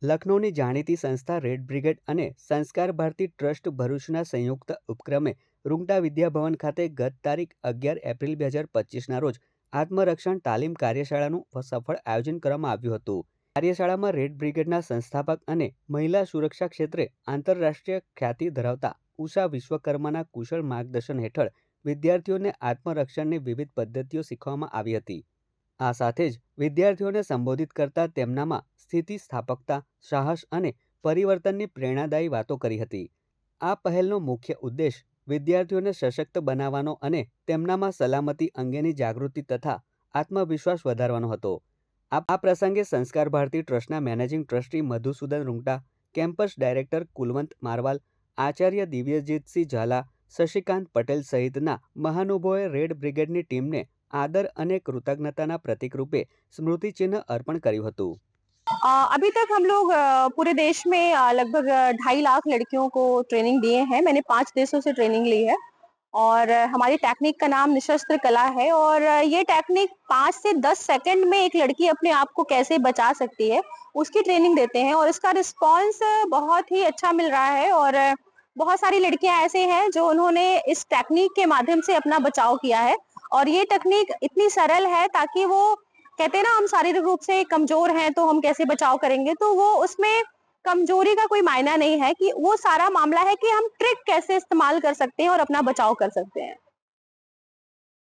લખનૌની જાણીતી સંસ્થા red brigade અને સંસ્કાર ભારતી ટ્રસ્ટ ભરૂચના સંયુક્ત ઉપક્રમે રૂંગટા વિદ્યાભવન ખાતે ગત તારીખ 11 એપ્રિલ 2025ના રોજ આત્મરક્ષણ તાલીમ કાર્યશાળાનું સફળ આયોજન કરવામાં આવ્યું હતું. કાર્યશાળામાં રેડ બ્રિગેડના સંસ્થાપક અને મહિલા સુરક્ષા ક્ષેત્રે આંતરરાષ્ટ્રીય ખ્યાતિ ધરાવતા ઉષા વિશ્વકર્માના કુશળ માર્ગદર્શન હેઠળ વિદ્યાર્થીઓને આત્મરક્ષણની વિવિધ પદ્ધતિઓ શીખવવામાં આવી હતી. આ સાથે જ વિદ્યાર્થીઓને સંબોધિત કરતા તેમનામાં સ્થિતિસ્થાપકતા, સાહસ અને પરિવર્તનની પ્રેરણાદાયી વાતો કરી હતી. આ પહેલનો મુખ્ય ઉદ્દેશ વિદ્યાર્થીઓને સશક્ત બનાવવાનો અને તેમનામાં સલામતી અંગેની જાગૃતિ તથા આત્મવિશ્વાસ વધારવાનો હતો. આ પ્રસંગે સંસ્કાર ભારતી ટ્રસ્ટના managing trustee Madhusudan Rungta, campus director Kulwant Marwal, આચાર્ય દિવ્યજીતસિંહ ઝાલા, શશિકાંત પટેલ સહિતના મહાનુભાવોએ રેડ બ્રિગેડની ટીમને आदर અને કૃતજ્ઞતાના પ્રતીક રૂપે સ્મૃતિ ચિહ્ન અર્પણ કર્યું હતું. अभी तक हम लोग पूरे देश में लगभग 2.5 लाख लड़कियों को ट्रेनिंग दिए हैं। मैंने 5 देशों से ट्रेनिंग ली है और हमारी टेक्निक का नाम निशस्त्र कला है और ये टेक्निक 5 से 10 सेकंड में एक लड़की अपने आप को कैसे बचा सकती है उसकी ट्रेनिंग देते हैं और इसका रिस्पांस बहुत ही अच्छा मिल रहा है और बहुत सारी लड़कियां ऐसे हैं जो उन्होंने इस टेक्निक के माध्यम से अपना बचाव किया है और ये टेक्निक इतनी सरल है ताकि वो कहते हैं ना, हम शारीरिक रूप से कमजोर हैं तो हम कैसे बचाव करेंगे, तो वो उसमें कमजोरी का कोई मायना नहीं है कि वो सारा मामला है कि हम ट्रिक कैसे इस्तेमाल कर सकते हैं और अपना बचाव कर सकते हैं।